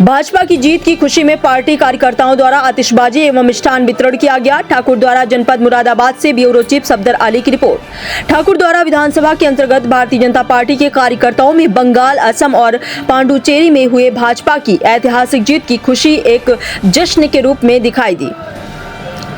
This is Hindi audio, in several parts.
भाजपा की जीत की खुशी में पार्टी कार्यकर्ताओं द्वारा आतिशबाजी एवं मिष्ठान वितरण किया गया। ठाकुरद्वारा जनपद मुरादाबाद से ब्यूरो चीफ सफदर अली की रिपोर्ट। ठाकुरद्वारा विधानसभा के अंतर्गत भारतीय जनता पार्टी के कार्यकर्ताओं में बंगाल, असम और पांडुचेरी में हुए भाजपा की ऐतिहासिक जीत की खुशी एक जश्न के रूप में दिखाई दी।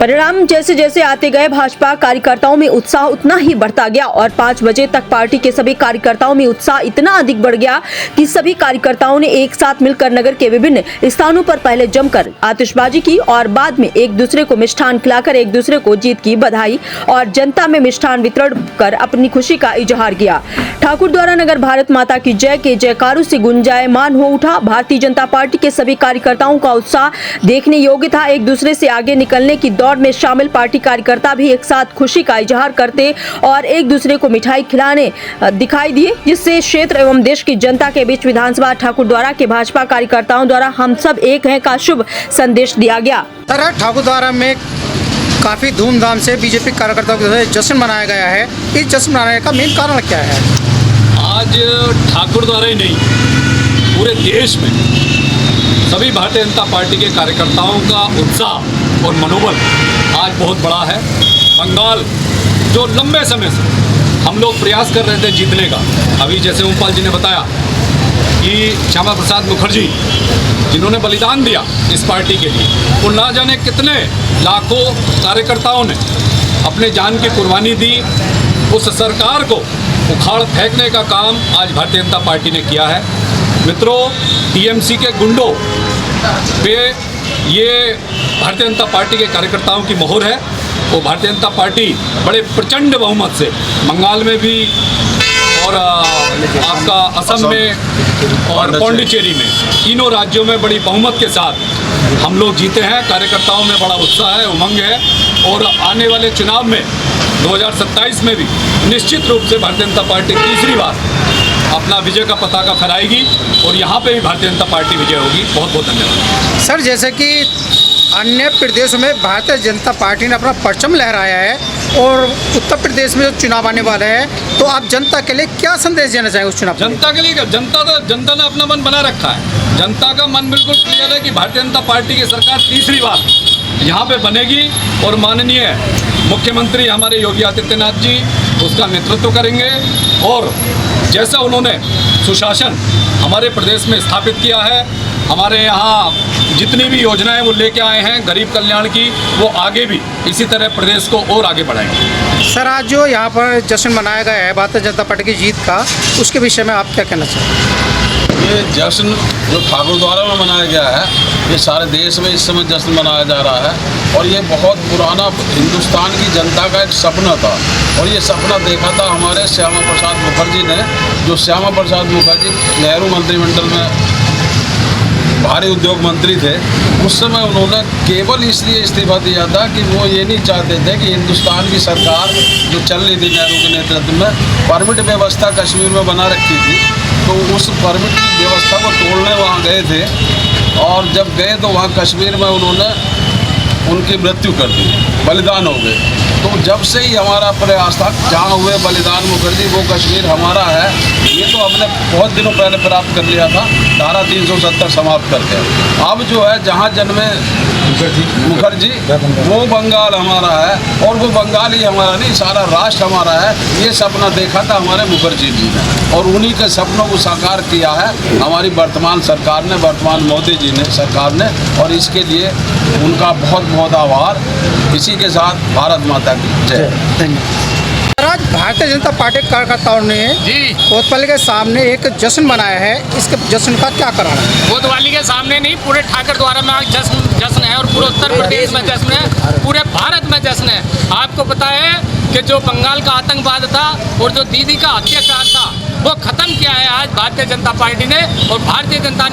परिणाम जैसे जैसे आते गए, भाजपा कार्यकर्ताओं में उत्साह उतना ही बढ़ता गया और 5 बजे तक पार्टी के सभी कार्यकर्ताओं में उत्साह इतना अधिक बढ़ गया कि सभी कार्यकर्ताओं ने एक साथ मिलकर नगर के विभिन्न स्थानों पर पहले जमकर आतिशबाजी की और बाद में एक दूसरे को मिष्ठान खिलाकर एक दूसरे को जीत की बधाई और जनता में मिष्ठान वितरण कर अपनी खुशी का इजहार किया। ठाकुरद्वारा नगर भारत माता की जय के जयकारों से गुंजायमान हो उठा। भारतीय जनता पार्टी के सभी कार्यकर्ताओं का उत्साह देखने योग्य था। एक दूसरे से आगे निकलने की दौड़ में शामिल पार्टी कार्यकर्ता भी एक साथ खुशी का इजहार करते और एक दूसरे को मिठाई खिलाने दिखाई दिए, जिससे क्षेत्र एवं देश की जनता के बीच विधानसभा ठाकुरद्वारा के भाजपा कार्यकर्ताओं द्वारा हम सब एक हैं का शुभ संदेश दिया गया। ठाकुरद्वारा में काफी धूमधाम से बीजेपी कार्यकर्ताओं के जश्न मनाया गया है। इस जश्न मनाने का मेन कारण क्या है? आज ठाकुरद्वारा ही नहीं, पूरे देश में सभी भारतीय जनता पार्टी के कार्यकर्ताओं का उत्साह और मनोबल आज बहुत बड़ा है। बंगाल जो लंबे समय से हम लोग प्रयास कर रहे थे जीतने का, अभी जैसे ओमपाल जी ने बताया कि श्यामा प्रसाद मुखर्जी जिन्होंने बलिदान दिया इस पार्टी के लिए, वो ना जाने कितने लाखों कार्यकर्ताओं ने अपने जान की कुर्बानी दी। उस सरकार को उखाड़ फेंकने का काम आज भारतीय जनता पार्टी ने किया है। मित्रों, टीएमसी के गुंडों पे ये भारतीय जनता पार्टी के कार्यकर्ताओं की मोहर है। वो भारतीय जनता पार्टी बड़े प्रचंड बहुमत से बंगाल में भी और आपका असम में और पांडिचेरी में, तीनों राज्यों में बड़ी बहुमत के साथ हम लोग जीते हैं। कार्यकर्ताओं में बड़ा उत्साह है, उमंग है और आने वाले चुनाव में 2027 में भी निश्चित रूप से भारतीय जनता पार्टी तीसरी बार अपना विजय का पताका फहराएगी और यहाँ पे भी भारतीय जनता पार्टी विजय होगी। बहुत बहुत धन्यवाद। सर, जैसे कि अन्य प्रदेशों में भारतीय जनता पार्टी ने अपना परचम लहराया है और उत्तर प्रदेश में जो चुनाव आने वाले हैं, तो आप जनता के लिए क्या संदेश देना चाहेंगे उस चुनाव? जनता के लिए क्या? जनता ने अपना मन बना रखा है। जनता का मन बिल्कुल क्लियर है कि भारतीय जनता पार्टी की सरकार तीसरी बार यहाँ पे बनेगी और माननीय मुख्यमंत्री हमारे योगी आदित्यनाथ जी उसका नेतृत्व करेंगे। और जैसा उन्होंने सुशासन हमारे प्रदेश में स्थापित किया है, हमारे यहाँ जितनी भी योजनाएं वो लेके आए हैं गरीब कल्याण की, वो आगे भी इसी तरह प्रदेश को और आगे बढ़ाएंगे। सर, आज जो यहाँ पर जश्न मनाया गया है भारतीय जनता पार्टी की जीत का, उसके विषय में आप क्या कहना चाहेंगे? ये जश्न जो ठाकुरद्वारा में मनाया गया है, ये सारे देश में इस समय जश्न मनाया जा रहा है और ये बहुत पुराना हिंदुस्तान की जनता का एक सपना था और ये सपना देखा था हमारे श्यामा प्रसाद मुखर्जी ने। जो श्यामा प्रसाद मुखर्जी नेहरू मंत्रिमंडल में भारी उद्योग मंत्री थे, उस समय उन्होंने केवल इसलिए इस्तीफा दिया था कि वो ये नहीं चाहते थे कि हिंदुस्तान की सरकार जो चल रही थी नेहरू के नेतृत्व में, परमिट व्यवस्था कश्मीर में बना रखी थी, तो उस परमिट की व्यवस्था को तोड़ने वहाँ गए थे और जब गए तो वहाँ कश्मीर में उन्होंने उनकी मृत्यु कर दी, बलिदान हो गए। तो जब से ही हमारा प्रयास था, जहाँ हुए बलिदान मुखर्जी वो कश्मीर हमारा है, ये तो हमने बहुत दिनों पहले प्राप्त कर लिया था धारा 370 समाप्त करके। अब जो है जहाँ जन्मे मुखर्जी वो बंगाल हमारा है और वो बंगाल ही हमारा नहीं, सारा राष्ट्र हमारा है। ये सपना देखा था हमारे मुखर्जी जी ने और उन्हीं के सपनों को साकार किया है हमारी वर्तमान सरकार ने, वर्तमान मोदी जी ने सरकार ने, और इसके लिए उनका बहुत बहुत आभार। इसी के साथ भारत माता की जय। धन्यवाद। आज भारतीय जनता पार्टी कार्यकर्ताओं ने कोतवाली के सामने एक जश्न मनाया है, इसके जश्न का क्या कारण है? कोतवाली के सामने नहीं, पूरे ठाकुरद्वारा में आज जश्न है और पूरे उत्तर प्रदेश में जश्न है, पूरे भारत में जश्न है। आपको पता है कि जो बंगाल का आतंकवाद था और जो दीदी का अत्याचार था वो खत्म किया है आज भारतीय जनता पार्टी ने, और भारतीय जनता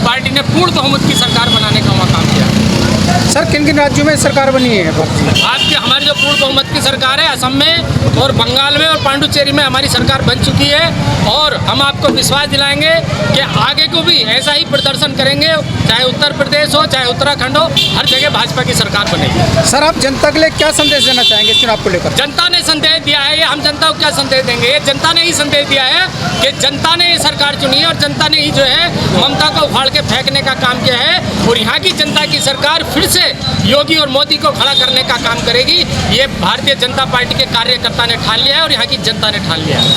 पार्टी ने पूर्ण बहुमत की सरकार बनाने का काम किया। सर किन किन राज्यों में सरकार बनी है आपके हमारी जो पूर्ण बहुमत की सरकार है असम में और बंगाल में और पांडुचेरी में हमारी सरकार बन चुकी है और हम आपको विश्वास दिलाएंगे कि आगे को भी ऐसा ही प्रदर्शन करेंगे, चाहे उत्तर प्रदेश हो चाहे उत्तराखंड हो, हर जगह भाजपा की सरकार बनेगी। सर आप जनता के लिए क्या संदेश देना चाहेंगे चुनाव को लेकर? जनता ने संदेश दिया है, ये हम जनता को क्या संदेश देंगे? ये जनता ने ही संदेश दिया है कि जनता ने ये सरकार चुनी है और जनता ने ही जो है ममता को उखाड़ के फेंकने का काम किया है और यहाँ की जनता की सरकार फिर से योगी और मोदी को खड़ा करने का काम करेगी। ये भारतीय जनता पार्टी के कार्यकर्ता ने ठान लिया है और यहाँ की जनता ने ठान लिया है।